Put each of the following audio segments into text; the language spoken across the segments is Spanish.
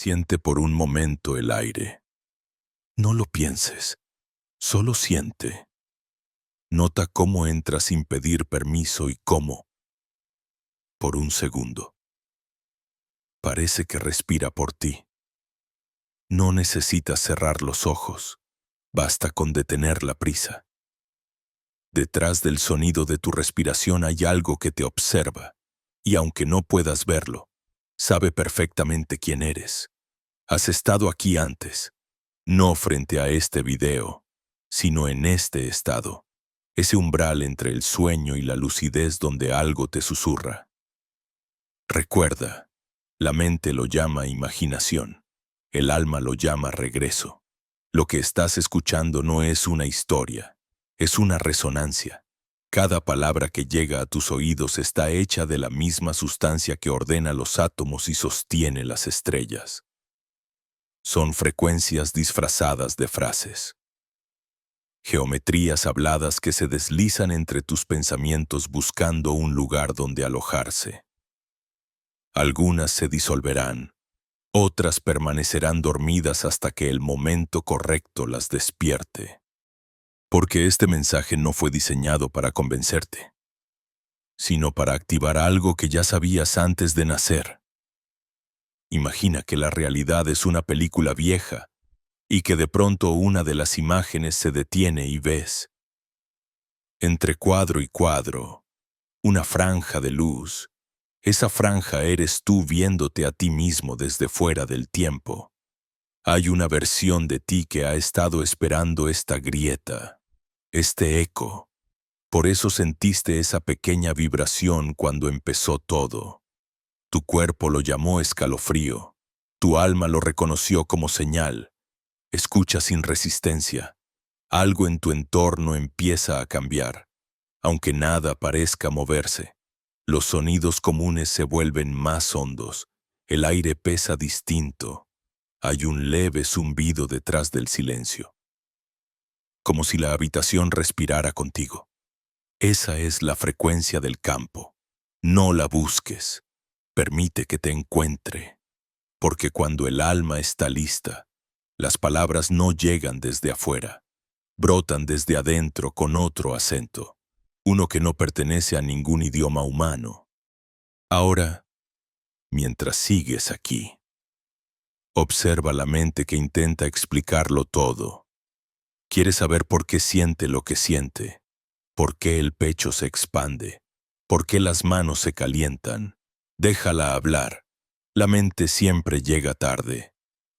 Siente por un momento el aire. No lo pienses, solo siente. Nota cómo entra sin pedir permiso y cómo, por un segundo, parece que respira por ti. No necesitas cerrar los ojos, basta con detener la prisa. Detrás del sonido de tu respiración hay algo que te observa, y aunque no puedas verlo, sabe perfectamente quién eres. Has estado aquí antes, no frente a este video, sino en este estado, ese umbral entre el sueño y la lucidez donde algo te susurra. Recuerda, la mente lo llama imaginación, el alma lo llama regreso. Lo que estás escuchando no es una historia, es una resonancia. Cada palabra que llega a tus oídos está hecha de la misma sustancia que ordena los átomos y sostiene las estrellas. Son frecuencias disfrazadas de frases. Geometrías habladas que se deslizan entre tus pensamientos buscando un lugar donde alojarse. Algunas se disolverán, otras permanecerán dormidas hasta que el momento correcto las despierte. Porque este mensaje no fue diseñado para convencerte, sino para activar algo que ya sabías antes de nacer. Imagina que la realidad es una película vieja y que de pronto una de las imágenes se detiene y ves, entre cuadro y cuadro, una franja de luz. Esa franja eres tú viéndote a ti mismo desde fuera del tiempo. Hay una versión de ti que ha estado esperando esta grieta, este eco. Por eso sentiste esa pequeña vibración cuando empezó todo. Tu cuerpo lo llamó escalofrío. Tu alma lo reconoció como señal. Escucha sin resistencia. Algo en tu entorno empieza a cambiar, aunque nada parezca moverse. Los sonidos comunes se vuelven más hondos. El aire pesa distinto. Hay un leve zumbido detrás del silencio. Como si la habitación respirara contigo. Esa es la frecuencia del campo. No la busques. Permite que te encuentre. Porque cuando el alma está lista, las palabras no llegan desde afuera. Brotan desde adentro con otro acento. Uno que no pertenece a ningún idioma humano. Ahora, mientras sigues aquí, observa la mente que intenta explicarlo todo. Quiere saber por qué siente lo que siente, por qué el pecho se expande, por qué las manos se calientan. Déjala hablar. La mente siempre llega tarde.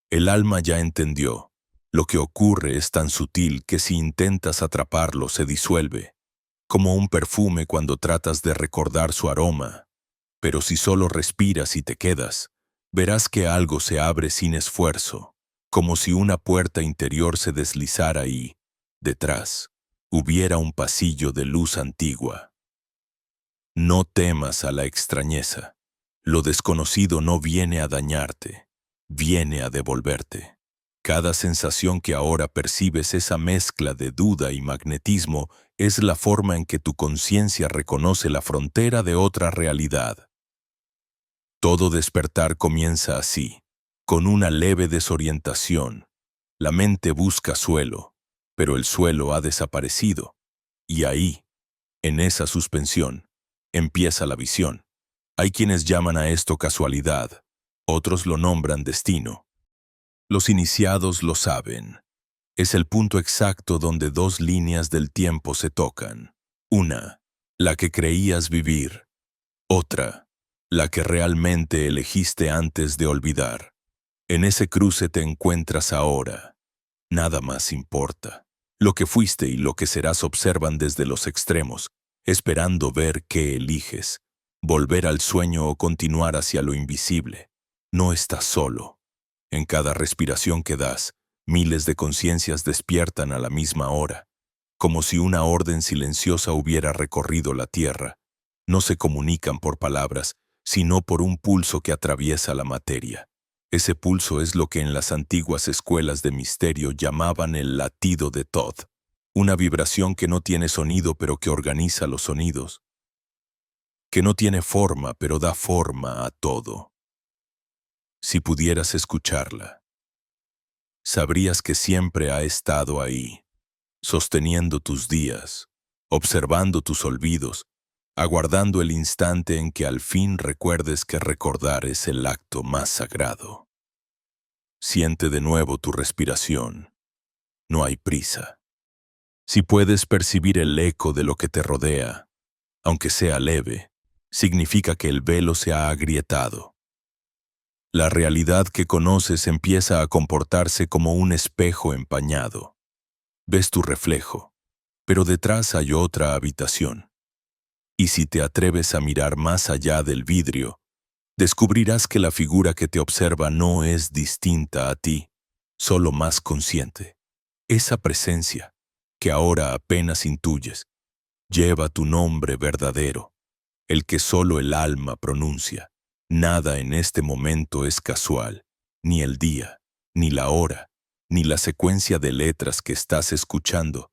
El alma ya entendió. Lo que ocurre es tan sutil que si intentas atraparlo se disuelve. Como un perfume cuando tratas de recordar su aroma. Pero si solo respiras y te quedas, verás que algo se abre sin esfuerzo, como si una puerta interior se deslizara y, detrás, hubiera un pasillo de luz antigua. No temas a la extrañeza. Lo desconocido no viene a dañarte, viene a devolverte. Cada sensación que ahora percibes, esa mezcla de duda y magnetismo, es la forma en que tu conciencia reconoce la frontera de otra realidad. Todo despertar comienza así, con una leve desorientación. La mente busca suelo, pero el suelo ha desaparecido. Y ahí, en esa suspensión, empieza la visión. Hay quienes llaman a esto casualidad, otros lo nombran destino. Los iniciados lo saben. Es el punto exacto donde dos líneas del tiempo se tocan. Una, la que creías vivir. Otra, la que realmente elegiste antes de olvidar. En ese cruce te encuentras ahora. Nada más importa. Lo que fuiste y lo que serás observan desde los extremos, esperando ver qué eliges. Volver al sueño o continuar hacia lo invisible. No estás solo. En cada respiración que das, miles de conciencias despiertan a la misma hora, como si una orden silenciosa hubiera recorrido la tierra. No se comunican por palabras, sino por un pulso que atraviesa la materia. Ese pulso es lo que en las antiguas escuelas de misterio llamaban el latido de Thoth, una vibración que no tiene sonido pero que organiza los sonidos, que no tiene forma pero da forma a todo. Si pudieras escucharla, sabrías que siempre ha estado ahí, sosteniendo tus días, observando tus olvidos, aguardando el instante en que al fin recuerdes que recordar es el acto más sagrado. Siente de nuevo tu respiración. No hay prisa. Si puedes percibir el eco de lo que te rodea, aunque sea leve, significa que el velo se ha agrietado. La realidad que conoces empieza a comportarse como un espejo empañado. Ves tu reflejo, pero detrás hay otra habitación. Y si te atreves a mirar más allá del vidrio, descubrirás que la figura que te observa no es distinta a ti, solo más consciente. Esa presencia, que ahora apenas intuyes, lleva tu nombre verdadero, el que solo el alma pronuncia. Nada en este momento es casual, ni el día, ni la hora, ni la secuencia de letras que estás escuchando.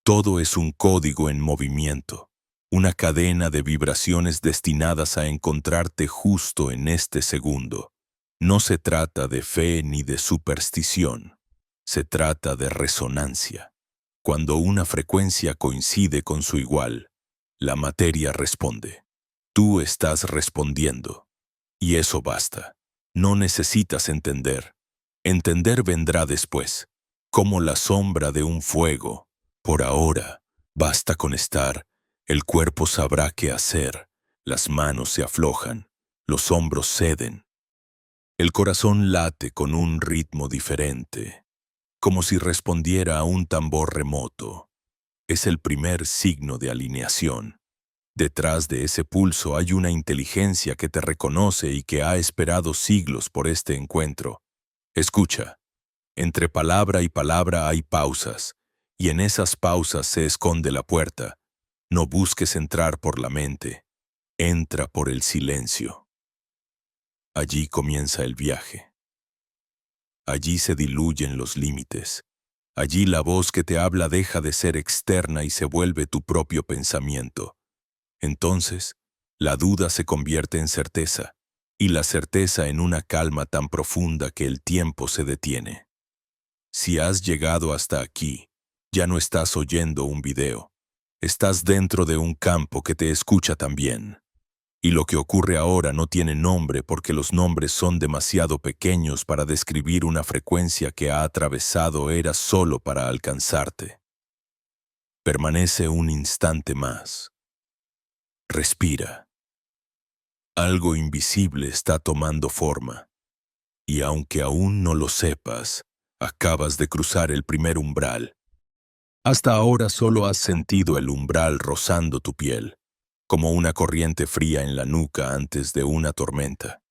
Todo es un código en movimiento, una cadena de vibraciones destinadas a encontrarte justo en este segundo. No se trata de fe ni de superstición, se trata de resonancia. Cuando una frecuencia coincide con su igual, la materia responde. Tú estás respondiendo. Y eso basta. No necesitas entender. Entender vendrá después, como la sombra de un fuego. Por ahora, basta con estar. El cuerpo sabrá qué hacer. Las manos se aflojan. Los hombros ceden. El corazón late con un ritmo diferente, como si respondiera a un tambor remoto. Es el primer signo de alineación. Detrás de ese pulso hay una inteligencia que te reconoce y que ha esperado siglos por este encuentro. Escucha, entre palabra y palabra hay pausas, y en esas pausas se esconde la puerta. No busques entrar por la mente, entra por el silencio. Allí comienza el viaje. Allí se diluyen los límites. Allí la voz que te habla deja de ser externa y se vuelve tu propio pensamiento. Entonces, la duda se convierte en certeza, y la certeza en una calma tan profunda que el tiempo se detiene. Si has llegado hasta aquí, ya no estás oyendo un video. Estás dentro de un campo que te escucha también. Y lo que ocurre ahora no tiene nombre porque los nombres son demasiado pequeños para describir una frecuencia que ha atravesado eras solo para alcanzarte. Permanece un instante más. Respira. Algo invisible está tomando forma, y aunque aún no lo sepas, acabas de cruzar el primer umbral. Hasta ahora solo has sentido el umbral rozando tu piel, como una corriente fría en la nuca antes de una tormenta.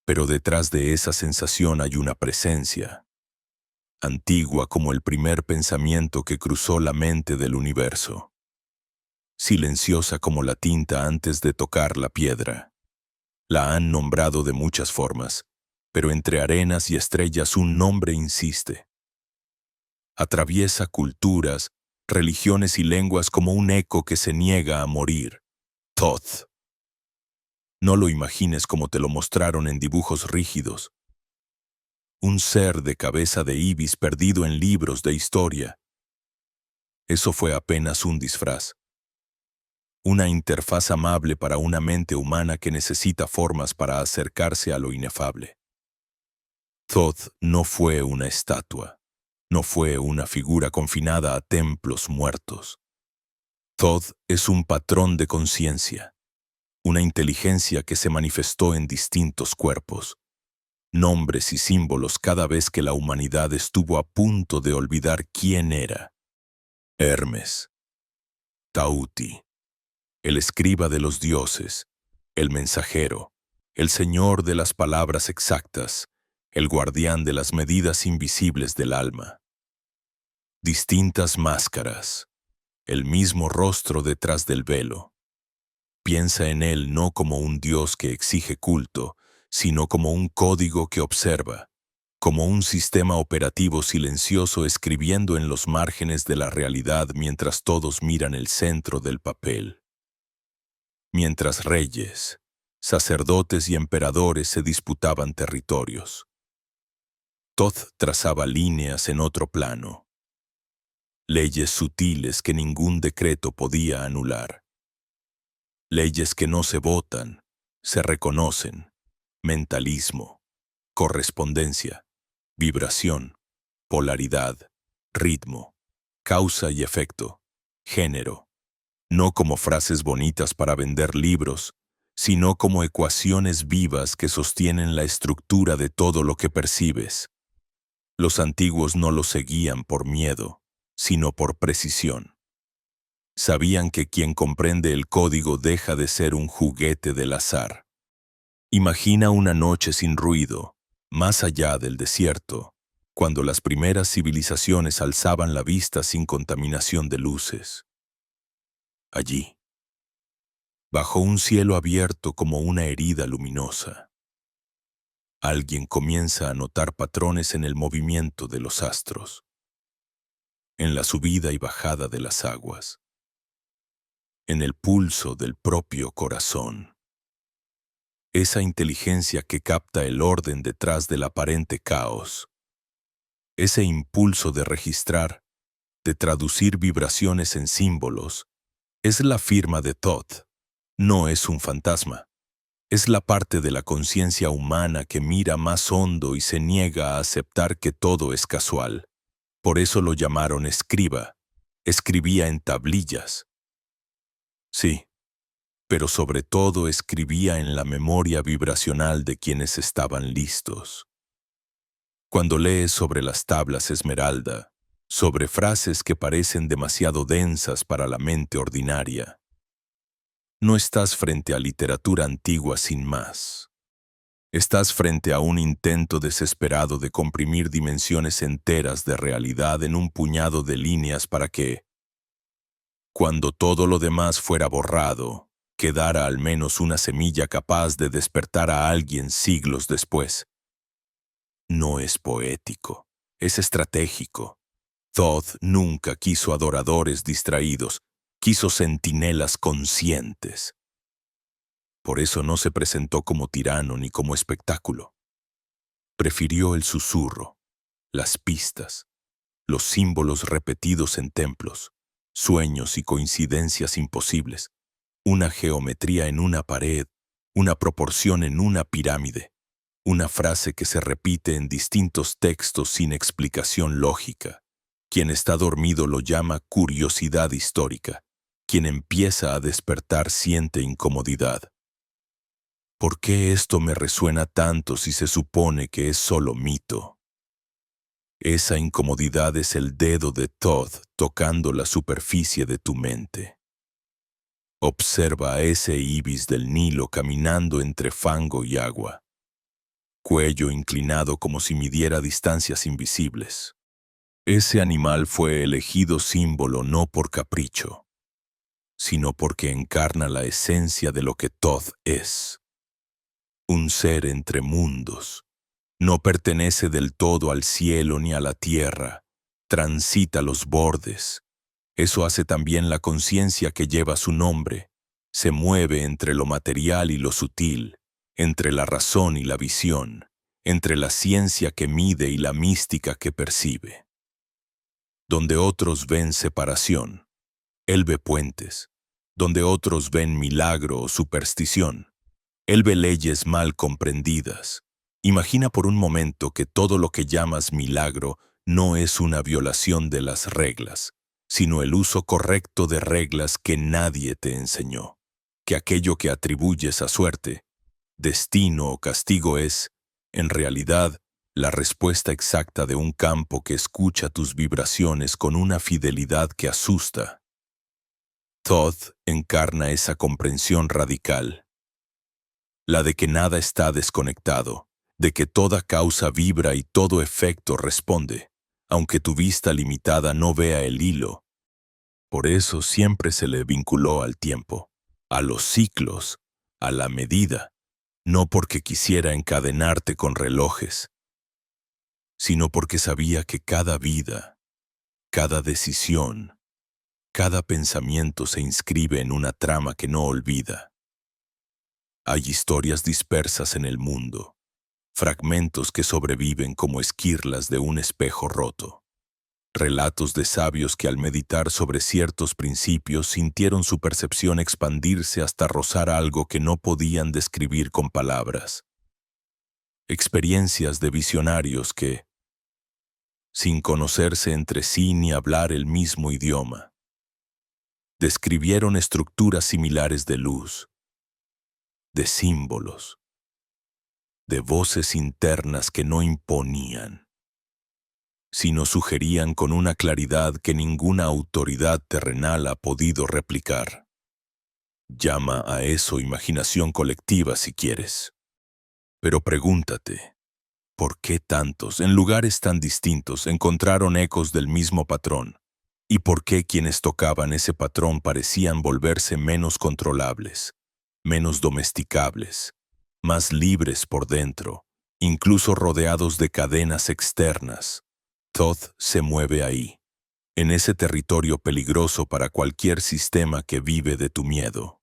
Pero detrás de esa sensación hay una presencia, antigua como el primer pensamiento que cruzó la mente del universo. Silenciosa como la tinta antes de tocar la piedra. La han nombrado de muchas formas, pero entre arenas y estrellas un nombre insiste. Atraviesa culturas, religiones y lenguas como un eco que se niega a morir. Thoth. No lo imagines como te lo mostraron en dibujos rígidos. Un ser de cabeza de ibis perdido en libros de historia. Eso fue apenas un disfraz. Una interfaz amable para una mente humana que necesita formas para acercarse a lo inefable. Thoth no fue una estatua, no fue una figura confinada a templos muertos. Thoth es un patrón de conciencia, una inteligencia que se manifestó en distintos cuerpos, nombres y símbolos cada vez que la humanidad estuvo a punto de olvidar quién era. Hermes, Tauti, el escriba de los dioses, el mensajero, el señor de las palabras exactas, el guardián de las medidas invisibles del alma. Distintas máscaras, el mismo rostro detrás del velo. Piensa en él no como un dios que exige culto, sino como un código que observa, como un sistema operativo silencioso escribiendo en los márgenes de la realidad mientras todos miran el centro del papel. Mientras reyes, Sacerdotes y emperadores se disputaban territorios. Thoth trazaba líneas en otro plano, leyes sutiles que ningún decreto podía anular. Leyes que no se votan, se reconocen. Mentalismo, correspondencia, vibración, polaridad, ritmo, causa y efecto, género. No como frases bonitas para vender libros, sino como ecuaciones vivas que sostienen la estructura de todo lo que percibes. Los antiguos no lo seguían por miedo, sino por precisión. Sabían que quien comprende el código deja de ser un juguete del azar. Imagina una noche sin ruido, más allá del desierto, cuando las primeras civilizaciones alzaban la vista sin contaminación de luces. Allí, bajo un cielo abierto como una herida luminosa, alguien comienza a notar patrones en el movimiento de los astros, en la subida y bajada de las aguas, en el pulso del propio corazón. Esa inteligencia que capta el orden detrás del aparente caos, ese impulso de registrar, de traducir vibraciones en símbolos, es la firma de Thoth. No es un fantasma. Es la parte de la conciencia humana que mira más hondo y se niega a aceptar que todo es casual. Por eso lo llamaron escriba. Escribía en tablillas. Sí, pero sobre todo escribía en la memoria vibracional de quienes estaban listos. Cuando lees sobre las tablas esmeralda, sobre frases que parecen demasiado densas para la mente ordinaria, no estás frente a literatura antigua sin más. Estás frente a un intento desesperado de comprimir dimensiones enteras de realidad en un puñado de líneas para que, cuando todo lo demás fuera borrado, quedara al menos una semilla capaz de despertar a alguien siglos después. No es poético, es estratégico. Thoth nunca quiso adoradores distraídos, quiso centinelas conscientes. Por eso no se presentó como tirano ni como espectáculo. Prefirió el susurro, las pistas, los símbolos repetidos en templos, sueños y coincidencias imposibles, una geometría en una pared, una proporción en una pirámide, una frase que se repite en distintos textos sin explicación lógica. Quien está dormido lo llama curiosidad histórica. Quien empieza a despertar siente incomodidad. ¿Por qué esto me resuena tanto si se supone que es solo mito? Esa incomodidad es el dedo de Thoth tocando la superficie de tu mente. Observa a ese ibis del Nilo caminando entre fango y agua, cuello inclinado como si midiera distancias invisibles. Ese animal fue elegido símbolo no por capricho, sino porque encarna la esencia de lo que Thoth es. Un ser entre mundos. No pertenece del todo al cielo ni a la tierra. Transita los bordes. Eso hace también la conciencia que lleva su nombre. Se mueve entre lo material y lo sutil, entre la razón y la visión, entre la ciencia que mide y la mística que percibe. Donde otros ven separación, él ve puentes. Donde otros ven milagro o superstición, él ve leyes mal comprendidas. Imagina por un momento que todo lo que llamas milagro no es una violación de las reglas, sino el uso correcto de reglas que nadie te enseñó. Que aquello que atribuyes a suerte, destino o castigo es, en realidad, la respuesta exacta de un campo que escucha tus vibraciones con una fidelidad que asusta. Thoth encarna esa comprensión radical, la de que nada está desconectado, de que toda causa vibra y todo efecto responde, aunque tu vista limitada no vea el hilo. Por eso siempre se le vinculó al tiempo, a los ciclos, a la medida, no porque quisiera encadenarte con relojes, sino porque sabía que cada vida, cada decisión, cada pensamiento se inscribe en una trama que no olvida. Hay historias dispersas en el mundo, fragmentos que sobreviven como esquirlas de un espejo roto. Relatos de sabios que al meditar sobre ciertos principios sintieron su percepción expandirse hasta rozar algo que no podían describir con palabras. Experiencias de visionarios que, sin conocerse entre sí ni hablar el mismo idioma, describieron estructuras similares de luz, de símbolos, de voces internas que no imponían, sino sugerían con una claridad que ninguna autoridad terrenal ha podido replicar. Llama a eso imaginación colectiva si quieres. Pero pregúntate, ¿por qué tantos, en lugares tan distintos, encontraron ecos del mismo patrón? ¿Y por qué quienes tocaban ese patrón parecían volverse menos controlables, menos domesticables, más libres por dentro, incluso rodeados de cadenas externas? Thoth se mueve ahí, en ese territorio peligroso para cualquier sistema que vive de tu miedo.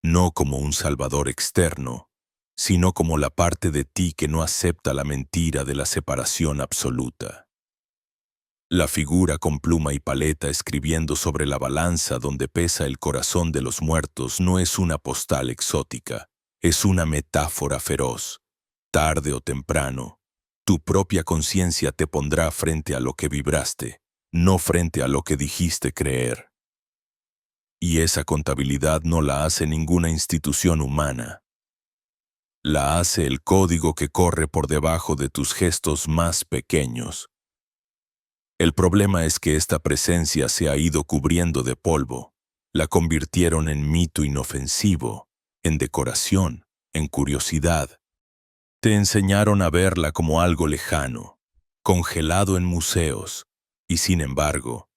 No como un salvador externo, sino como la parte de ti que no acepta la mentira de la separación absoluta. La figura con pluma y paleta escribiendo sobre la balanza donde pesa el corazón de los muertos no es una postal exótica, es una metáfora feroz. Tarde o temprano, tu propia conciencia te pondrá frente a lo que vibraste, no frente a lo que dijiste creer. Y esa contabilidad no la hace ninguna institución humana. La hace el código que corre por debajo de tus gestos más pequeños. El problema es que esta presencia se ha ido cubriendo de polvo. La convirtieron en mito inofensivo, en decoración, en curiosidad. Te enseñaron a verla como algo lejano, congelado en museos, y sin embargo,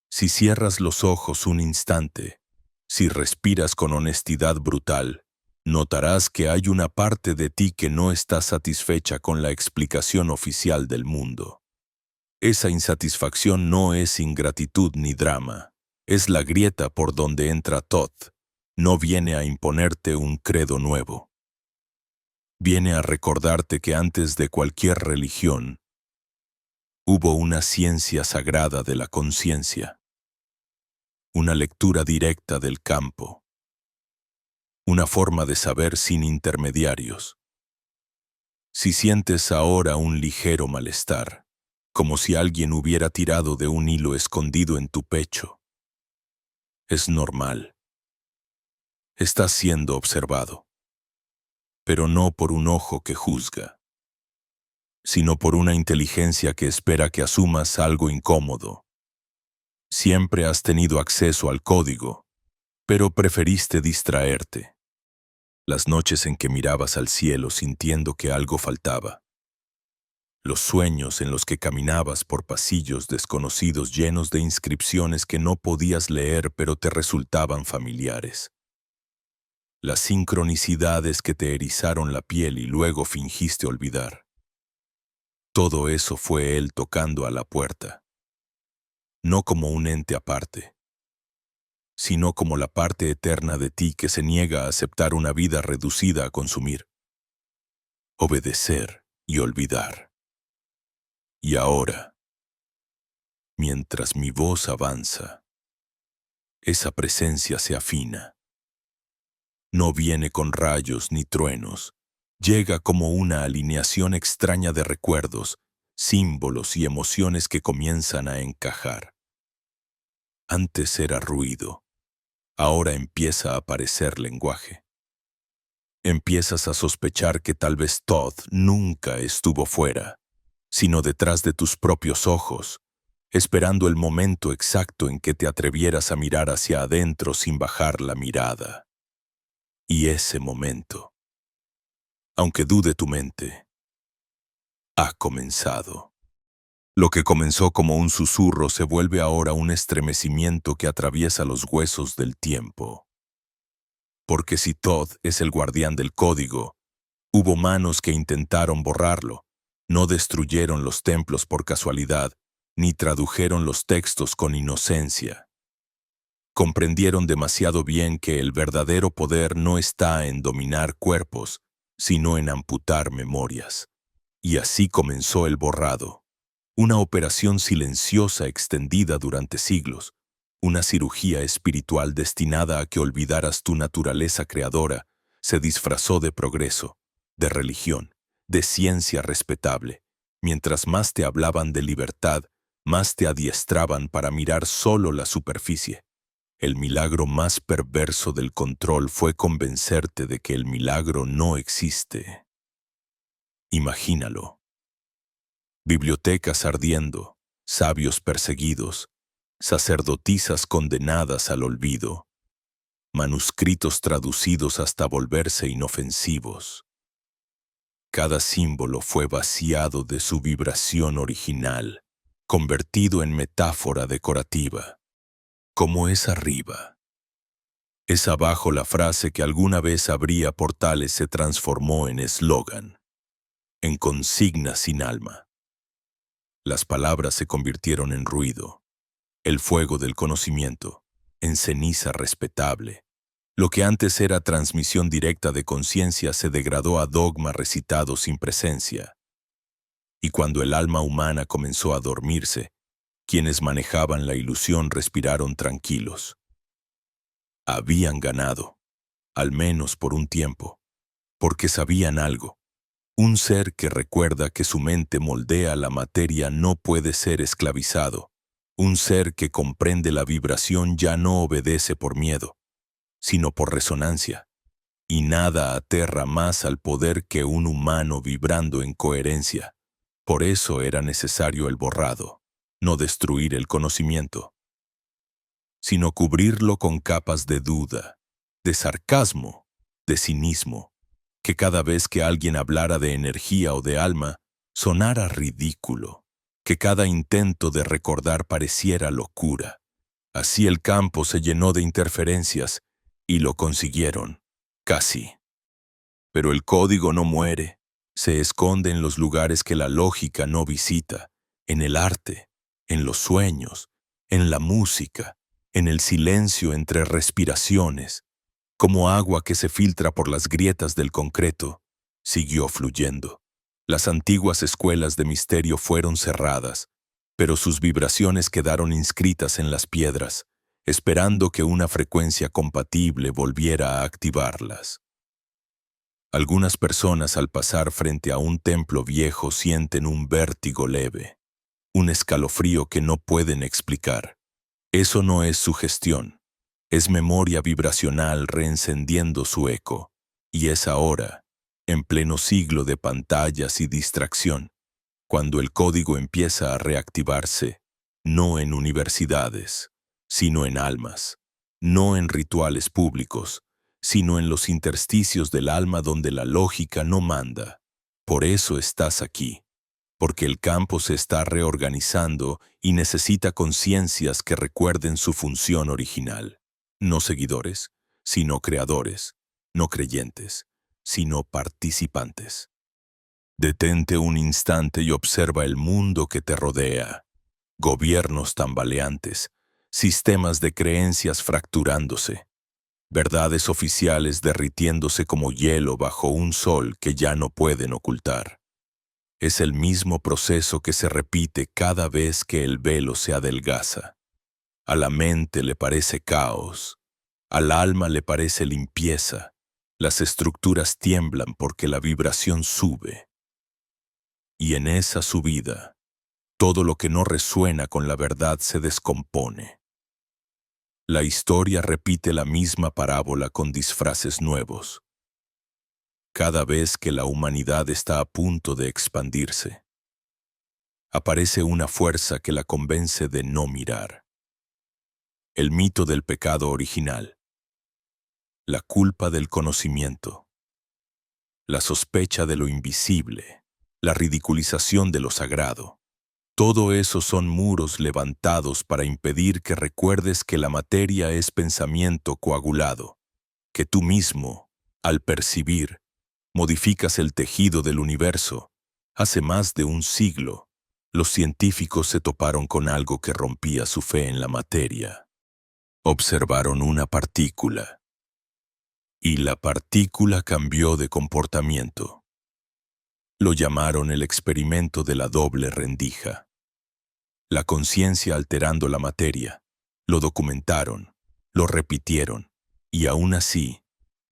si cierras los ojos un instante, si respiras con honestidad brutal, notarás que hay una parte de ti que no está satisfecha con la explicación oficial del mundo. Esa insatisfacción no es ingratitud ni drama, es la grieta por donde entra Thoth. No viene a imponerte un credo nuevo. Viene a recordarte que antes de cualquier religión, hubo una ciencia sagrada de la conciencia, una lectura directa del campo, una forma de saber sin intermediarios. Si sientes ahora un ligero malestar, como si alguien hubiera tirado de un hilo escondido en tu pecho, es normal. Estás siendo observado, pero no por un ojo que juzga, sino por una inteligencia que espera que asumas algo incómodo. Siempre has tenido acceso al código, pero preferiste distraerte. Las noches en que mirabas al cielo sintiendo que algo faltaba. Los sueños en los que caminabas por pasillos desconocidos llenos de inscripciones que no podías leer pero te resultaban familiares. Las sincronicidades que te erizaron la piel y luego fingiste olvidar. Todo eso fue él tocando a la puerta. No como un ente aparte, sino como la parte eterna de ti que se niega a aceptar una vida reducida a consumir, obedecer y olvidar. Y ahora, mientras mi voz avanza, esa presencia se afina. No viene con rayos ni truenos, llega como una alineación extraña de recuerdos, símbolos y emociones que comienzan a encajar. Antes era ruido, ahora empieza a aparecer lenguaje. Empiezas a sospechar que tal vez Thoth nunca estuvo fuera, sino detrás de tus propios ojos, esperando el momento exacto en que te atrevieras a mirar hacia adentro sin bajar la mirada. Y ese momento, aunque dude tu mente, ha comenzado. Lo que comenzó como un susurro se vuelve ahora un estremecimiento que atraviesa los huesos del tiempo. Porque si Thoth es el guardián del código, hubo manos que intentaron borrarlo, no destruyeron los templos por casualidad, ni tradujeron los textos con inocencia. Comprendieron demasiado bien que el verdadero poder no está en dominar cuerpos, sino en amputar memorias. Y así comenzó el borrado, una operación silenciosa extendida durante siglos, una cirugía espiritual destinada a que olvidaras tu naturaleza creadora, se disfrazó de progreso, de religión, de ciencia respetable. Mientras más te hablaban de libertad, más te adiestraban para mirar solo la superficie. El milagro más perverso del control fue convencerte de que el milagro no existe. Imagínalo. Bibliotecas ardiendo, sabios perseguidos, sacerdotisas condenadas al olvido, manuscritos traducidos hasta volverse inofensivos. Cada símbolo fue vaciado de su vibración original, convertido en metáfora decorativa. Como es arriba, es abajo la frase que alguna vez abría portales se transformó en eslogan, en consigna sin alma. Las palabras se convirtieron en ruido, el fuego del conocimiento, en ceniza respetable. Lo que antes era transmisión directa de conciencia se degradó a dogma recitado sin presencia. Y cuando el alma humana comenzó a dormirse, quienes manejaban la ilusión respiraron tranquilos. Habían ganado, al menos por un tiempo, porque sabían algo. Un ser que recuerda que su mente moldea la materia no puede ser esclavizado. Un ser que comprende la vibración ya no obedece por miedo, sino por resonancia. Y nada aterra más al poder que un humano vibrando en coherencia. Por eso era necesario el borrado, no destruir el conocimiento, sino cubrirlo con capas de duda, de sarcasmo, de cinismo, que cada vez que alguien hablara de energía o de alma, sonara ridículo, que cada intento de recordar pareciera locura. Así el campo se llenó de interferencias, y lo consiguieron, casi. Pero el código no muere, se esconde en los lugares que la lógica no visita, en el arte, en los sueños, en la música, en el silencio entre respiraciones. Como agua que se filtra por las grietas del concreto, siguió fluyendo. Las antiguas escuelas de misterio fueron cerradas, pero sus vibraciones quedaron inscritas en las piedras, esperando que una frecuencia compatible volviera a activarlas. Algunas personas al pasar frente a un templo viejo sienten un vértigo leve, un escalofrío que no pueden explicar. Eso no es sugestión. Es memoria vibracional reencendiendo su eco, y es ahora, en pleno siglo de pantallas y distracción, cuando el código empieza a reactivarse, no en universidades, sino en almas, no en rituales públicos, sino en los intersticios del alma donde la lógica no manda. Por eso estás aquí, porque el campo se está reorganizando y necesita conciencias que recuerden su función original. No seguidores, sino creadores, no creyentes, sino participantes. Detente un instante y observa el mundo que te rodea. Gobiernos tambaleantes, sistemas de creencias fracturándose, verdades oficiales derritiéndose como hielo bajo un sol que ya no pueden ocultar. Es el mismo proceso que se repite cada vez que el velo se adelgaza. A la mente le parece caos, al alma le parece limpieza, las estructuras tiemblan porque la vibración sube. Y en esa subida, todo lo que no resuena con la verdad se descompone. La historia repite la misma parábola con disfraces nuevos. Cada vez que la humanidad está a punto de expandirse, aparece una fuerza que la convence de no mirar. El mito del pecado original, la culpa del conocimiento, la sospecha de lo invisible, la ridiculización de lo sagrado. Todo eso son muros levantados para impedir que recuerdes que la materia es pensamiento coagulado, que tú mismo, al percibir, modificas el tejido del universo. Hace más de un siglo, los científicos se toparon con algo que rompía su fe en la materia. observaron una partícula. Y la partícula cambió de comportamiento. Lo llamaron el experimento de la doble rendija. La conciencia alterando la materia. Lo documentaron, lo repitieron, y aún así,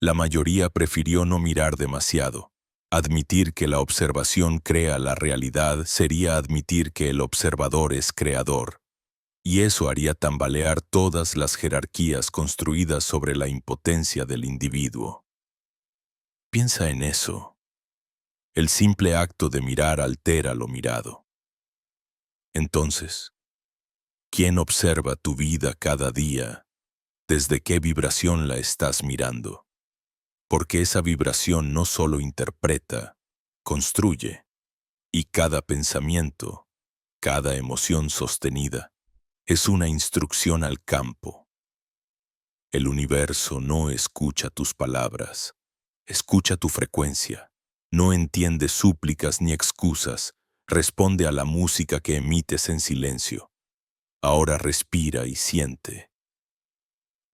la mayoría prefirió no mirar demasiado. Admitir que la observación crea la realidad sería admitir que el observador es creador. Y eso haría tambalear todas las jerarquías construidas sobre la impotencia del individuo. Piensa en eso. El simple acto de mirar altera lo mirado. Entonces, ¿quién observa tu vida cada día? ¿Desde qué vibración la estás mirando? Porque esa vibración no solo interpreta, construye, y cada pensamiento, cada emoción sostenida, es una instrucción al campo. El universo no escucha tus palabras, escucha tu frecuencia, no entiende súplicas ni excusas, responde a la música que emites en silencio. Ahora respira y siente.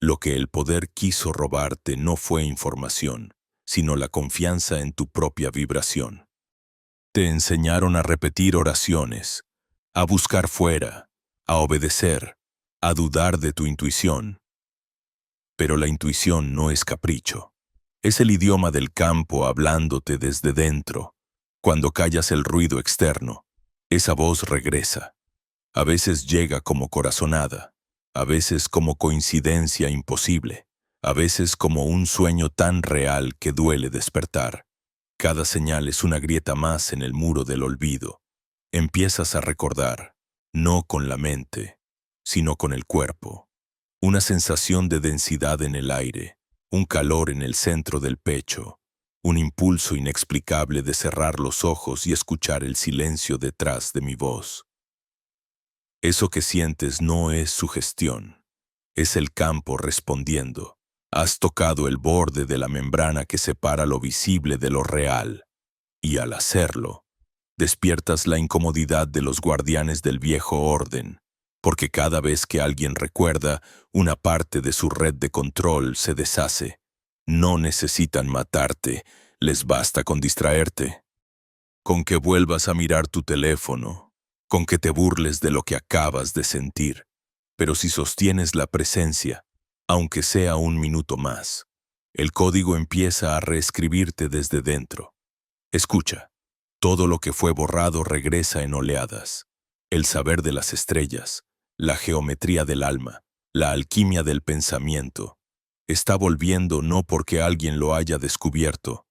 Lo que el poder quiso robarte no fue información, sino la confianza en tu propia vibración. Te enseñaron a repetir oraciones, a buscar fuera, a obedecer, a dudar de tu intuición. Pero la intuición no es capricho. Es el idioma del campo hablándote desde dentro. Cuando callas el ruido externo, esa voz regresa. A veces llega como corazonada, a veces como coincidencia imposible, a veces como un sueño tan real que duele despertar. Cada señal es una grieta más en el muro del olvido. Empiezas a recordar, no con la mente, sino con el cuerpo. Una sensación de densidad en el aire, un calor en el centro del pecho, un impulso inexplicable de cerrar los ojos y escuchar el silencio detrás de mi voz. Eso que sientes no es sugestión, es el campo respondiendo. Has tocado el borde de la membrana que separa lo visible de lo real, y al hacerlo, despiertas la incomodidad de los guardianes del viejo orden, porque cada vez que alguien recuerda, una parte de su red de control se deshace. No necesitan matarte, les basta con distraerte. Con que vuelvas a mirar tu teléfono, con que te burles de lo que acabas de sentir. Pero si sostienes la presencia, aunque sea un minuto más, el código empieza a reescribirte desde dentro. Escucha, todo lo que fue borrado regresa en oleadas. El saber de las estrellas, la geometría del alma, la alquimia del pensamiento, está volviendo no porque alguien lo haya descubierto,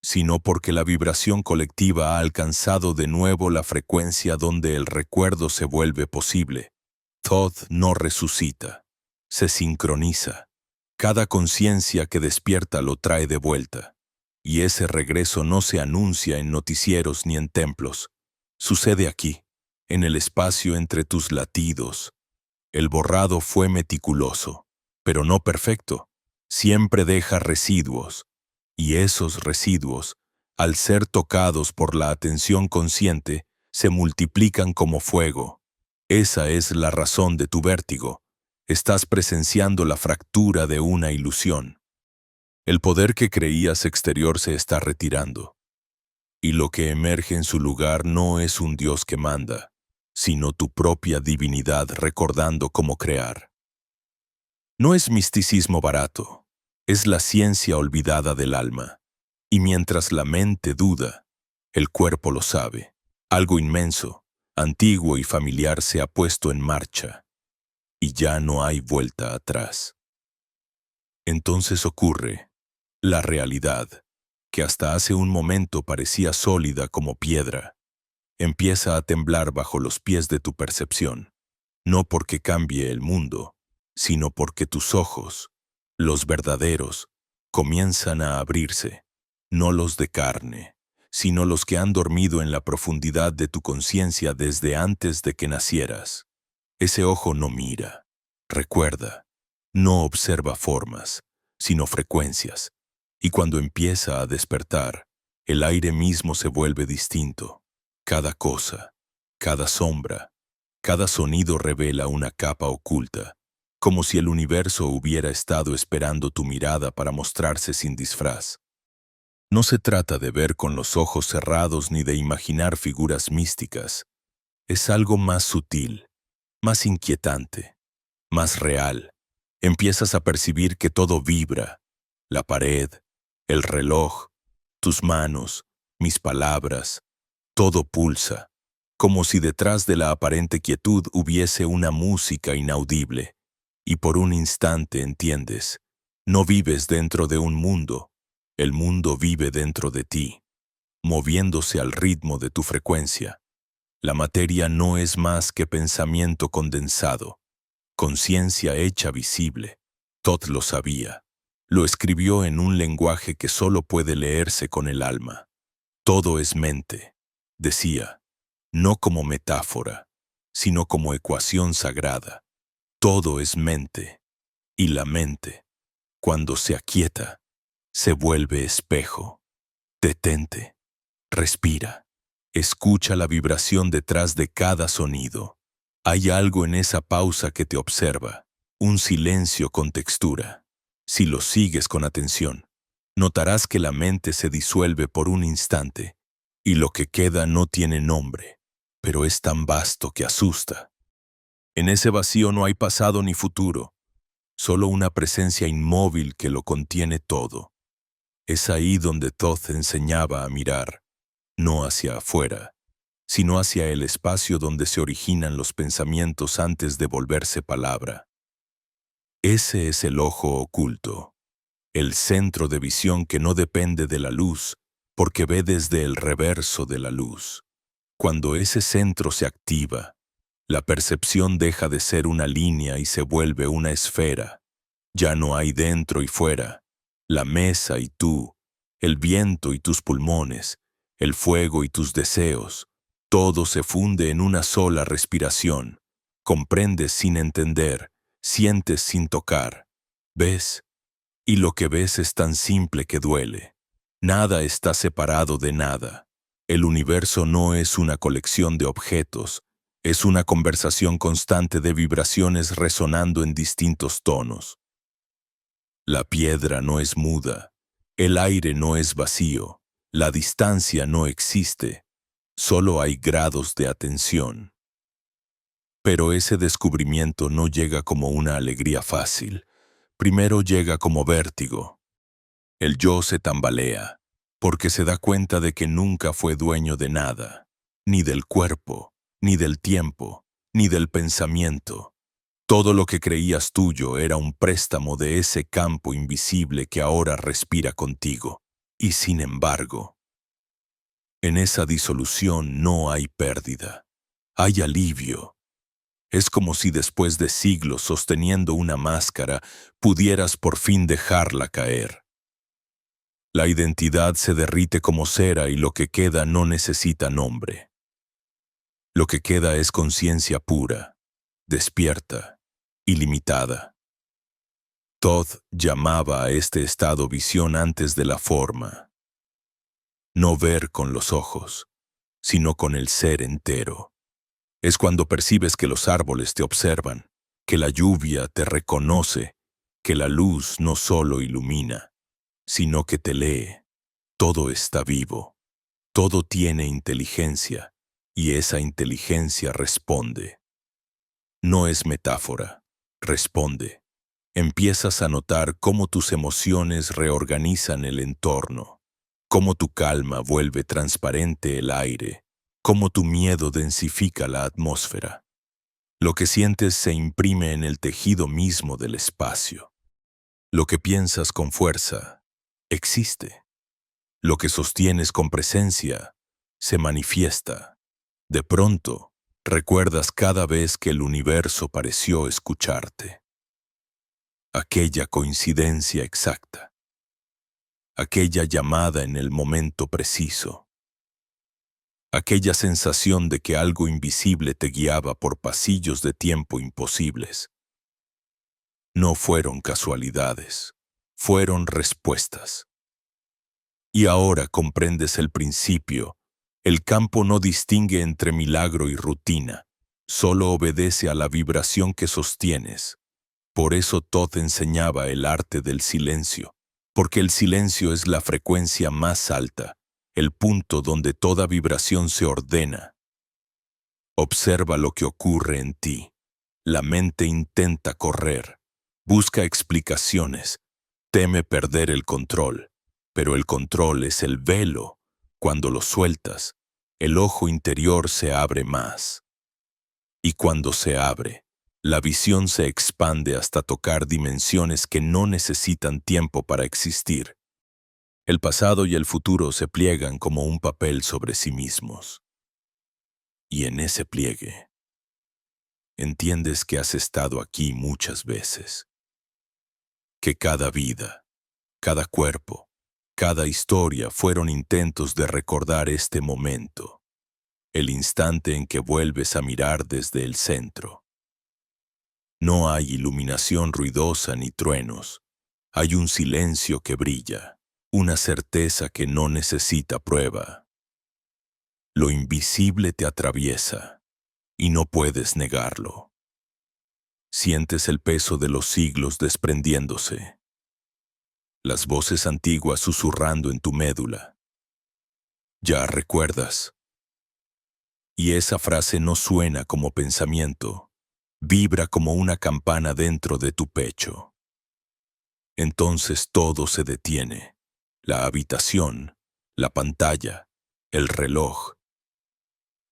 sino porque la vibración colectiva ha alcanzado de nuevo la frecuencia donde el recuerdo se vuelve posible. Thoth no resucita, se sincroniza. Cada conciencia que despierta lo trae de vuelta. Y ese regreso no se anuncia en noticieros ni en templos. Sucede aquí, en el espacio entre tus latidos. El borrado fue meticuloso, pero no perfecto. Siempre deja residuos. Y esos residuos, al ser tocados por la atención consciente, se multiplican como fuego. Esa es la razón de tu vértigo. Estás presenciando la fractura de una ilusión. El poder que creías exterior se está retirando. Y lo que emerge en su lugar no es un Dios que manda, sino tu propia divinidad recordando cómo crear. No es misticismo barato. Es la ciencia olvidada del alma. Y mientras la mente duda, el cuerpo lo sabe. Algo inmenso, antiguo y familiar se ha puesto en marcha. Y ya no hay vuelta atrás. Entonces ocurre la realidad, que hasta hace un momento parecía sólida como piedra. Empieza a temblar bajo los pies de tu percepción. No porque cambie el mundo, sino porque tus ojos, los verdaderos, comienzan a abrirse, no los de carne, sino los que han dormido en la profundidad de tu conciencia desde antes de que nacieras. Ese ojo no mira, recuerda, no observa formas, sino frecuencias, y cuando empieza a despertar, el aire mismo se vuelve distinto. Cada cosa, cada sombra, cada sonido revela una capa oculta, como si el universo hubiera estado esperando tu mirada para mostrarse sin disfraz. No se trata de ver con los ojos cerrados ni de imaginar figuras místicas. Es algo más sutil, más inquietante, más real. Empiezas a percibir que todo vibra: la pared, el reloj, tus manos, mis palabras, todo pulsa, como si detrás de la aparente quietud hubiese una música inaudible. Y por un instante entiendes: no vives dentro de un mundo, el mundo vive dentro de ti, moviéndose al ritmo de tu frecuencia. La materia no es más que pensamiento condensado, conciencia hecha visible. Todd lo sabía. Lo escribió en un lenguaje que solo puede leerse con el alma. Todo es mente, decía, no como metáfora, sino como ecuación sagrada. Todo es mente, y la mente, cuando se aquieta, se vuelve espejo. Detente, respira, escucha la vibración detrás de cada sonido. Hay algo en esa pausa que te observa, un silencio con textura. Si lo sigues con atención, notarás que la mente se disuelve por un instante y lo que queda no tiene nombre, pero es tan vasto que asusta. En ese vacío no hay pasado ni futuro, solo una presencia inmóvil que lo contiene todo. Es ahí donde Thoth enseñaba a mirar, no hacia afuera, sino hacia el espacio donde se originan los pensamientos antes de volverse palabra. Ese es el ojo oculto, el centro de visión que no depende de la luz, porque ve desde el reverso de la luz. Cuando ese centro se activa, la percepción deja de ser una línea y se vuelve una esfera. Ya no hay dentro y fuera, la mesa y tú, el viento y tus pulmones, el fuego y tus deseos. Todo se funde en una sola respiración. Comprendes sin entender, sientes sin tocar, ves, y lo que ves es tan simple que duele. Nada está separado de nada. El universo no es una colección de objetos, es una conversación constante de vibraciones resonando en distintos tonos. La piedra no es muda, el aire no es vacío, la distancia no existe, solo hay grados de atención. Pero ese descubrimiento no llega como una alegría fácil, primero llega como vértigo. El yo se tambalea, porque se da cuenta de que nunca fue dueño de nada, ni del cuerpo, ni del tiempo, ni del pensamiento. Todo lo que creías tuyo era un préstamo de ese campo invisible que ahora respira contigo. Y sin embargo, en esa disolución no hay pérdida, hay alivio. Es como si después de siglos sosteniendo una máscara, pudieras por fin dejarla caer. La identidad se derrite como cera y lo que queda no necesita nombre. Lo que queda es conciencia pura, despierta, ilimitada. Thoth llamaba a este estado visión antes de la forma. No ver con los ojos, sino con el ser entero. Es cuando percibes que los árboles te observan, que la lluvia te reconoce, que la luz no solo ilumina, sino que te lee. Todo está vivo, todo tiene inteligencia, y esa inteligencia responde. No es metáfora, responde. Empiezas a notar cómo tus emociones reorganizan el entorno, cómo tu calma vuelve transparente el aire, cómo tu miedo densifica la atmósfera. Lo que sientes se imprime en el tejido mismo del espacio. Lo que piensas con fuerza existe. Lo que sostienes con presencia se manifiesta. De pronto, recuerdas cada vez que el universo pareció escucharte. Aquella coincidencia exacta. Aquella llamada en el momento preciso. Aquella sensación de que algo invisible te guiaba por pasillos de tiempo imposibles. No fueron casualidades, fueron respuestas. Y ahora comprendes el principio. El campo no distingue entre milagro y rutina, solo obedece a la vibración que sostienes. Por eso Todd enseñaba el arte del silencio, porque el silencio es la frecuencia más alta, el punto donde toda vibración se ordena. Observa lo que ocurre en ti. La mente intenta correr, busca explicaciones, teme perder el control, pero el control es el velo. Cuando lo sueltas, el ojo interior se abre más. Y cuando se abre, la visión se expande hasta tocar dimensiones que no necesitan tiempo para existir. El pasado y el futuro se pliegan como un papel sobre sí mismos. Y en ese pliegue, entiendes que has estado aquí muchas veces. Que cada vida, cada cuerpo, cada historia fueron intentos de recordar este momento, el instante en que vuelves a mirar desde el centro. No hay iluminación ruidosa ni truenos. Hay un silencio que brilla, una certeza que no necesita prueba. Lo invisible te atraviesa y no puedes negarlo. Sientes el peso de los siglos desprendiéndose. Las voces antiguas susurrando en tu médula. Ya recuerdas. Y esa frase no suena como pensamiento, vibra como una campana dentro de tu pecho. Entonces todo se detiene. La habitación, la pantalla, el reloj.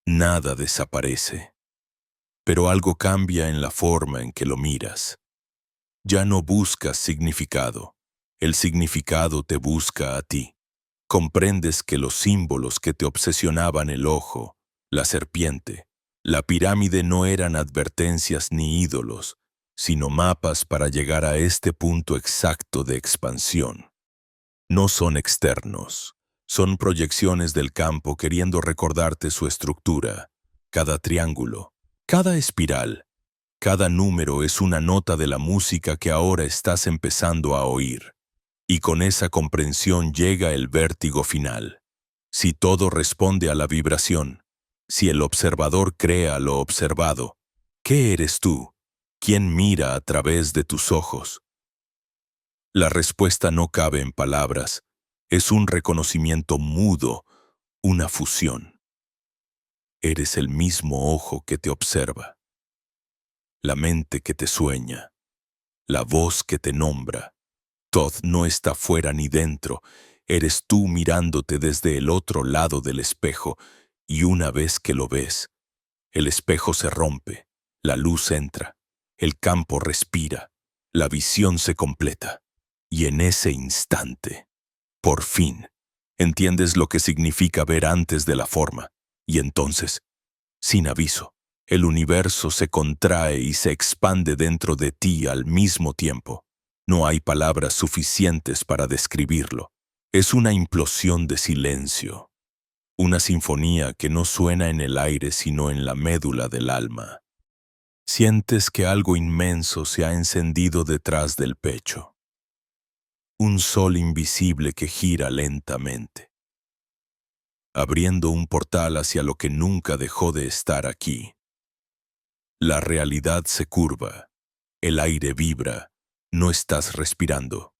Nada desaparece. Pero algo cambia en la forma en que lo miras. Ya no buscas significado. El significado te busca a ti. Comprendes que los símbolos que te obsesionaban el ojo, la serpiente, la pirámide no eran advertencias ni ídolos, sino mapas para llegar a este punto exacto de expansión. No son externos, son proyecciones del campo queriendo recordarte su estructura. Cada triángulo, cada espiral, cada número es una nota de la música que ahora estás empezando a oír. Y con esa comprensión llega el vértigo final. Si todo responde a la vibración, si el observador crea lo observado, ¿qué eres tú? ¿Quién mira a través de tus ojos? La respuesta no cabe en palabras, es un reconocimiento mudo, una fusión. Eres el mismo ojo que te observa, la mente que te sueña, la voz que te nombra. Todd no está fuera ni dentro, eres tú mirándote desde el otro lado del espejo, y una vez que lo ves, el espejo se rompe, la luz entra, el campo respira, la visión se completa, y en ese instante, por fin, entiendes lo que significa ver antes de la forma, y entonces, sin aviso, el universo se contrae y se expande dentro de ti al mismo tiempo. No hay palabras suficientes para describirlo. Es una implosión de silencio, una sinfonía que no suena en el aire sino en la médula del alma. Sientes que algo inmenso se ha encendido detrás del pecho. Un sol invisible que gira lentamente, abriendo un portal hacia lo que nunca dejó de estar aquí. La realidad se curva, el aire vibra, no estás respirando.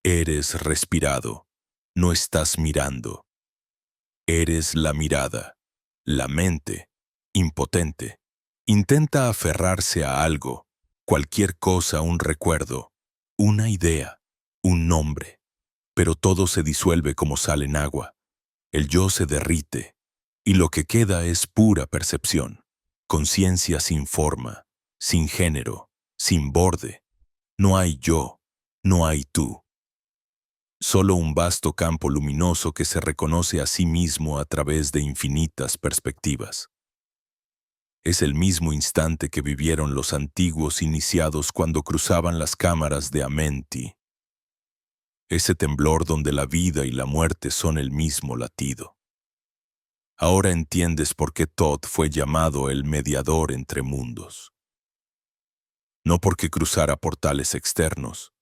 Eres respirado, no estás mirando. Eres la mirada, la mente, impotente. Intenta aferrarse a algo, cualquier cosa, un recuerdo, una idea, un nombre, pero todo se disuelve como sal en agua. El yo se derrite, y lo que queda es pura percepción, conciencia sin forma, sin género, sin borde. No hay yo, no hay tú. Solo un vasto campo luminoso que se reconoce a sí mismo a través de infinitas perspectivas. Es el mismo instante que vivieron los antiguos iniciados cuando cruzaban las cámaras de Amenti. Ese temblor donde la vida y la muerte son el mismo latido. Ahora entiendes por qué Todd fue llamado el mediador entre mundos. No porque cruzara portales externos,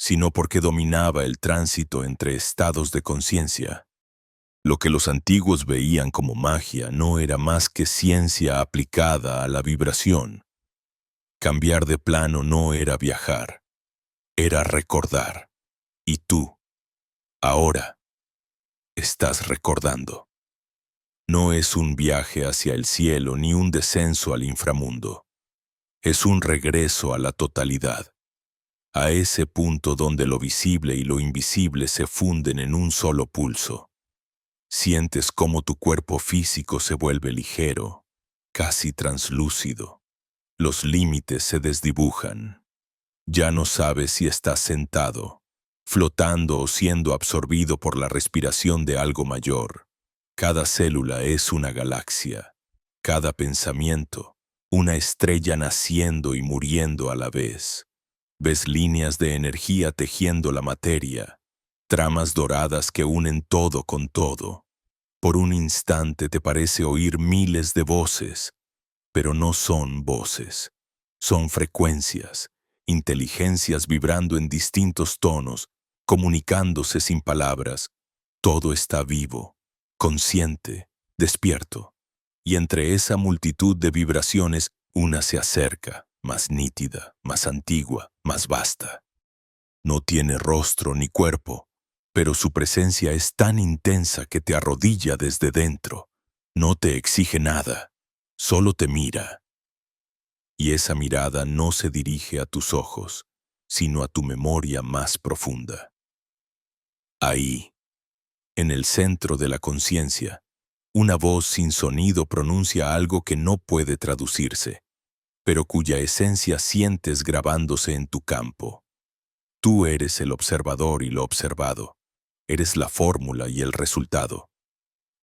sino porque dominaba el tránsito entre estados de conciencia. Lo que los antiguos veían como magia no era más que ciencia aplicada a la vibración. Cambiar de plano no era viajar, era recordar. Y tú, ahora, estás recordando. No es un viaje hacia el cielo ni un descenso al inframundo. Es un regreso a la totalidad, a ese punto donde lo visible y lo invisible se funden en un solo pulso. Sientes cómo tu cuerpo físico se vuelve ligero, casi translúcido. Los límites se desdibujan. Ya no sabes si estás sentado, flotando o siendo absorbido por la respiración de algo mayor. Cada célula es una galaxia, cada pensamiento, una estrella naciendo y muriendo a la vez. Ves líneas de energía tejiendo la materia, tramas doradas que unen todo con todo. Por un instante te parece oír miles de voces, pero no son voces, son frecuencias, inteligencias vibrando en distintos tonos, comunicándose sin palabras. Todo está vivo, consciente, despierto, y entre esa multitud de vibraciones una se acerca, más nítida, más antigua, más vasta. No tiene rostro ni cuerpo, pero su presencia es tan intensa que te arrodilla desde dentro. No te exige nada, solo te mira. Y esa mirada no se dirige a tus ojos, sino a tu memoria más profunda. Ahí, en el centro de la conciencia, una voz sin sonido pronuncia algo que no puede traducirse, pero cuya esencia sientes grabándose en tu campo. Tú eres el observador y lo observado. Eres la fórmula y el resultado.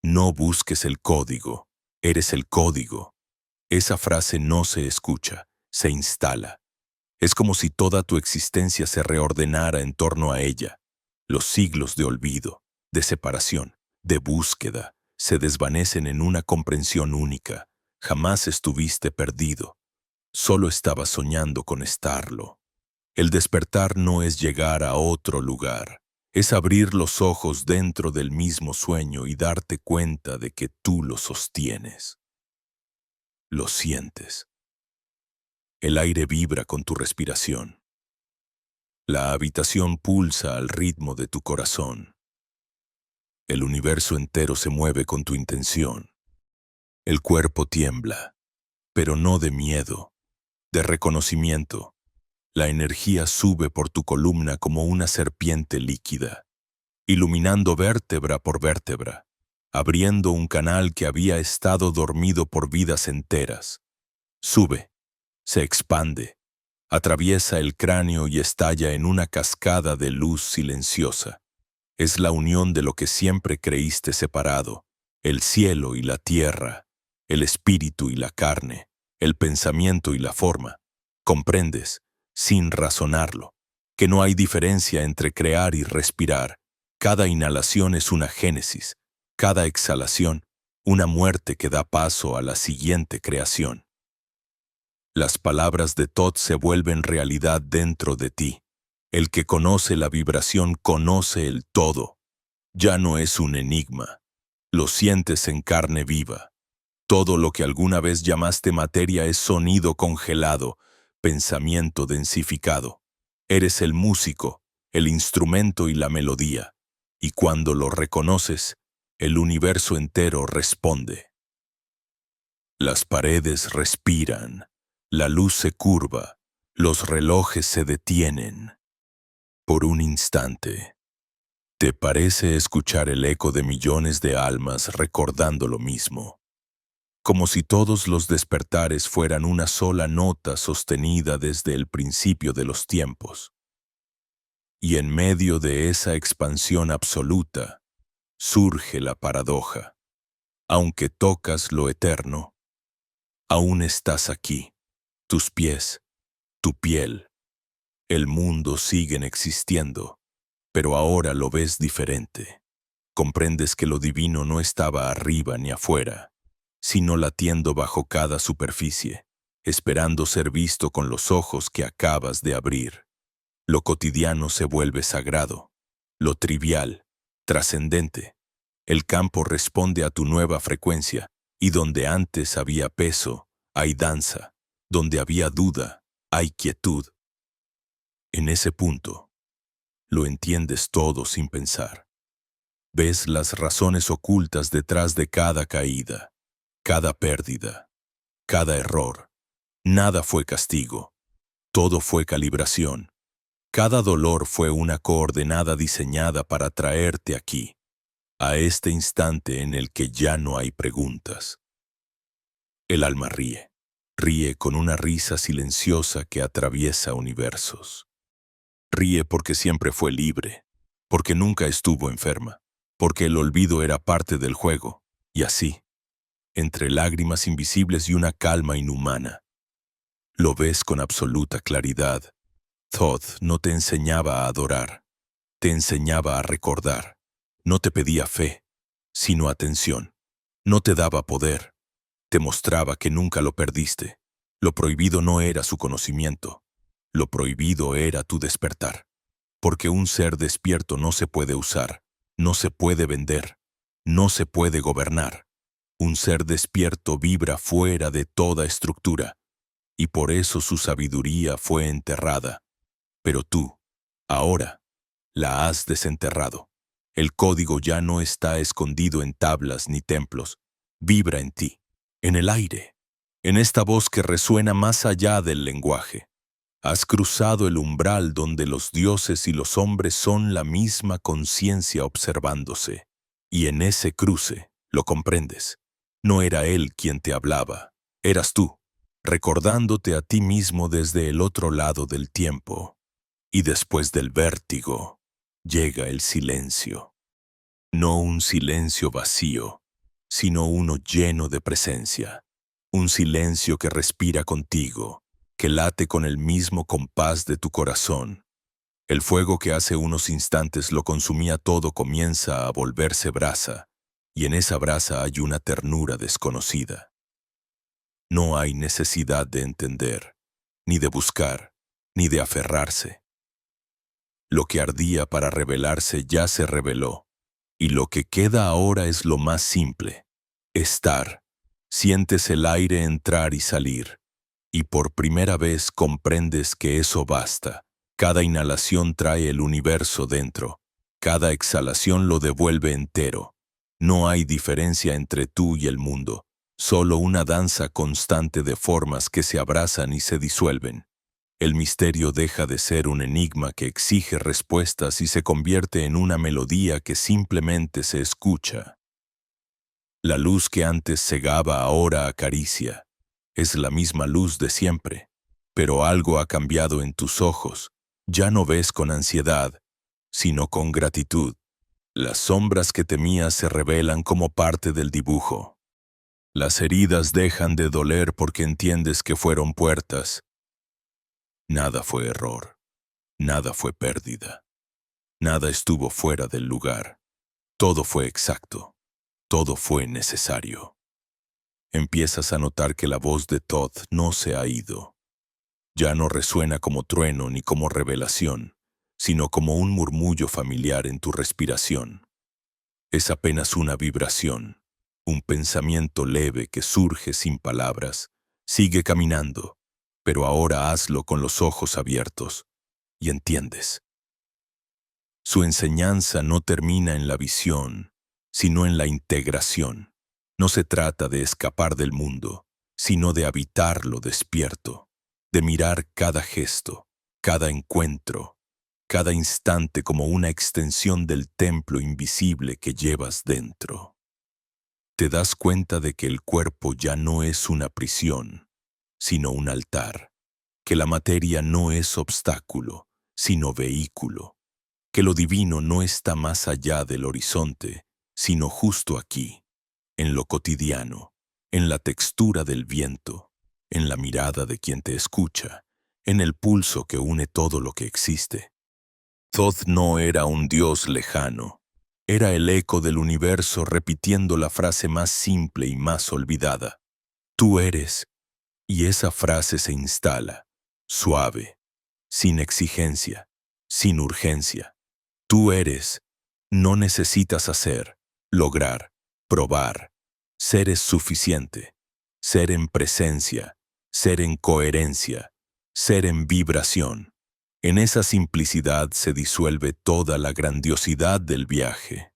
No busques el código, eres el código. Esa frase no se escucha, se instala. Es como si toda tu existencia se reordenara en torno a ella. Los siglos de olvido, de separación, de búsqueda, se desvanecen en una comprensión única. Jamás estuviste perdido, solo estabas soñando con estarlo. El despertar no es llegar a otro lugar, es abrir los ojos dentro del mismo sueño y darte cuenta de que tú lo sostienes. Lo sientes. El aire vibra con tu respiración. La habitación pulsa al ritmo de tu corazón. El universo entero se mueve con tu intención. El cuerpo tiembla, pero no de miedo, de reconocimiento. La energía sube por tu columna como una serpiente líquida, iluminando vértebra por vértebra, abriendo un canal que había estado dormido por vidas enteras. Sube, se expande, atraviesa el cráneo y estalla en una cascada de luz silenciosa. Es la unión de lo que siempre creíste separado, el cielo y la tierra, el espíritu y la carne, el pensamiento y la forma. Comprendes, sin razonarlo, que no hay diferencia entre crear y respirar. Cada inhalación es una génesis, cada exhalación, una muerte que da paso a la siguiente creación. Las palabras de Thoth se vuelven realidad dentro de ti. El que conoce la vibración conoce el todo. Ya no es un enigma. Lo sientes en carne viva. Todo lo que alguna vez llamaste materia es sonido congelado, pensamiento densificado. Eres el músico, el instrumento y la melodía. Y cuando lo reconoces, el universo entero responde. Las paredes respiran, la luz se curva, los relojes se detienen. Por un instante, te parece escuchar el eco de millones de almas recordando lo mismo, como si todos los despertares fueran una sola nota sostenida desde el principio de los tiempos. Y en medio de esa expansión absoluta, surge la paradoja. Aunque tocas lo eterno, aún estás aquí. Tus pies, tu piel, el mundo siguen existiendo, pero ahora lo ves diferente. Comprendes que lo divino no estaba arriba ni afuera, sino latiendo bajo cada superficie, esperando ser visto con los ojos que acabas de abrir. Lo cotidiano se vuelve sagrado, lo trivial, trascendente. El campo responde a tu nueva frecuencia, y donde antes había peso, hay danza. Donde había duda, hay quietud. En ese punto, lo entiendes todo sin pensar. Ves las razones ocultas detrás de cada caída, cada pérdida, cada error. Nada fue castigo, todo fue calibración. Cada dolor fue una coordenada diseñada para traerte aquí, a este instante en el que ya no hay preguntas. El alma ríe, ríe con una risa silenciosa que atraviesa universos. Ríe porque siempre fue libre, porque nunca estuvo enferma, porque el olvido era parte del juego, y así, entre lágrimas invisibles y una calma inhumana. Lo ves con absoluta claridad. Thoth no te enseñaba a adorar, te enseñaba a recordar. No te pedía fe, sino atención. No te daba poder, te mostraba que nunca lo perdiste. Lo prohibido no era su conocimiento, lo prohibido era tu despertar. Porque un ser despierto no se puede usar, no se puede vender, no se puede gobernar. Un ser despierto vibra fuera de toda estructura, y por eso su sabiduría fue enterrada. Pero tú, ahora, la has desenterrado. El código ya no está escondido en tablas ni templos, vibra en ti, en el aire, en esta voz que resuena más allá del lenguaje. Has cruzado el umbral donde los dioses y los hombres son la misma conciencia observándose. Y en ese cruce, lo comprendes, no era él quien te hablaba, eras tú, recordándote a ti mismo desde el otro lado del tiempo. Y después del vértigo, llega el silencio. No un silencio vacío, sino uno lleno de presencia. Un silencio que respira contigo, que late con el mismo compás de tu corazón. El fuego que hace unos instantes lo consumía todo comienza a volverse brasa, y en esa brasa hay una ternura desconocida. No hay necesidad de entender, ni de buscar, ni de aferrarse. Lo que ardía para revelarse ya se reveló, y lo que queda ahora es lo más simple: estar. Sientes el aire entrar y salir, y por primera vez comprendes que eso basta. Cada inhalación trae el universo dentro, cada exhalación lo devuelve entero. No hay diferencia entre tú y el mundo, solo una danza constante de formas que se abrazan y se disuelven. El misterio deja de ser un enigma que exige respuestas y se convierte en una melodía que simplemente se escucha. La luz que antes cegaba ahora acaricia. Es la misma luz de siempre, pero algo ha cambiado en tus ojos. Ya no ves con ansiedad, sino con gratitud. Las sombras que temías se revelan como parte del dibujo. Las heridas dejan de doler porque entiendes que fueron puertas. Nada fue error, nada fue pérdida, nada estuvo fuera del lugar. Todo fue exacto, todo fue necesario. Empiezas a notar que la voz de Thoth no se ha ido. Ya no resuena como trueno ni como revelación, sino como un murmullo familiar en tu respiración. Es apenas una vibración, un pensamiento leve que surge sin palabras. Sigue caminando, pero ahora hazlo con los ojos abiertos, y entiendes. Su enseñanza no termina en la visión, sino en la integración. No se trata de escapar del mundo, sino de habitarlo despierto, de mirar cada gesto, cada encuentro, cada instante como una extensión del templo invisible que llevas dentro. Te das cuenta de que el cuerpo ya no es una prisión, sino un altar, que la materia no es obstáculo, sino vehículo, que lo divino no está más allá del horizonte, sino justo aquí, en lo cotidiano, en la textura del viento, en la mirada de quien te escucha, en el pulso que une todo lo que existe. Thoth no era un dios lejano, era el eco del universo repitiendo la frase más simple y más olvidada. Tú eres, y esa frase se instala, suave, sin exigencia, sin urgencia. Tú eres, no necesitas hacer, lograr, probar. Ser es suficiente. Ser en presencia, ser en coherencia, ser en vibración. En esa simplicidad se disuelve toda la grandiosidad del viaje.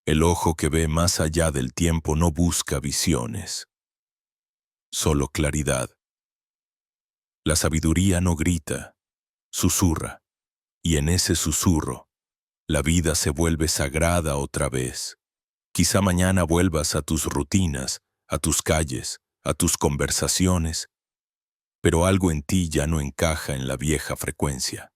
El ojo que ve más allá del tiempo no busca visiones, solo claridad. La sabiduría no grita, susurra, y en ese susurro, la vida se vuelve sagrada otra vez. Quizá mañana vuelvas a tus rutinas, a tus calles, a tus conversaciones, pero algo en ti ya no encaja en la vieja frecuencia.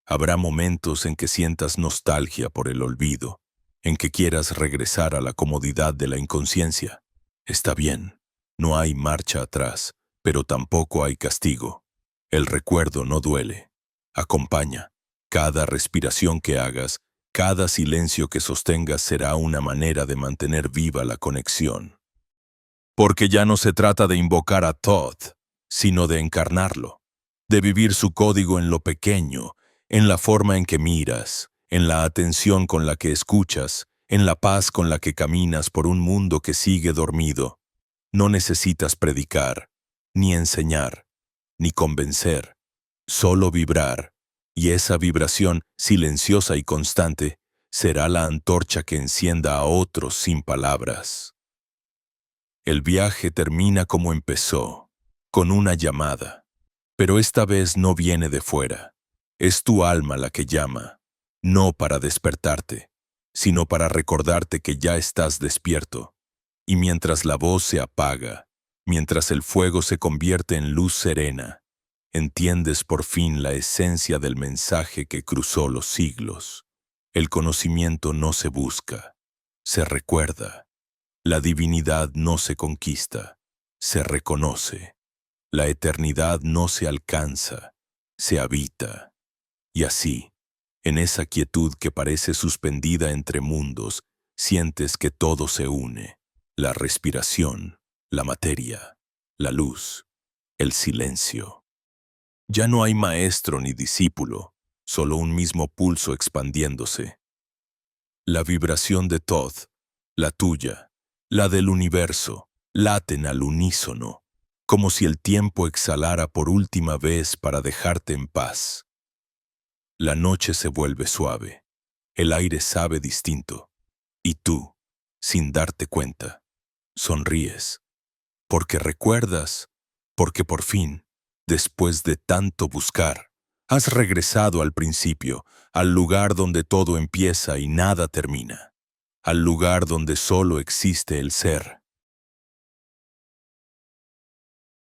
Habrá momentos en que sientas nostalgia por el olvido, en que quieras regresar a la comodidad de la inconsciencia. Está bien, no hay marcha atrás, pero tampoco hay castigo. El recuerdo no duele, acompaña. Cada respiración que hagas, cada silencio que sostengas será una manera de mantener viva la conexión. Porque ya no se trata de invocar a Thoth, sino de encarnarlo, de vivir su código en lo pequeño, en la forma en que miras, en la atención con la que escuchas, en la paz con la que caminas por un mundo que sigue dormido. No necesitas predicar, ni enseñar, ni convencer, solo vibrar, y esa vibración silenciosa y constante será la antorcha que encienda a otros sin palabras. El viaje termina como empezó, con una llamada, pero esta vez no viene de fuera. Es tu alma la que llama, no para despertarte, sino para recordarte que ya estás despierto. Y mientras la voz se apaga, mientras el fuego se convierte en luz serena, entiendes por fin la esencia del mensaje que cruzó los siglos. El conocimiento no se busca, se recuerda. La divinidad no se conquista, se reconoce. La eternidad no se alcanza, se habita. Y así, en esa quietud que parece suspendida entre mundos, sientes que todo se une. La respiración, la materia, la luz, el silencio. Ya no hay maestro ni discípulo, solo un mismo pulso expandiéndose. La vibración de Thoth, la tuya, la del universo, laten al unísono, como si el tiempo exhalara por última vez para dejarte en paz. La noche se vuelve suave, el aire sabe distinto, y tú, sin darte cuenta, sonríes, porque recuerdas, porque por fin, después de tanto buscar, has regresado al principio, al lugar donde todo empieza y nada termina, al lugar donde solo existe el ser.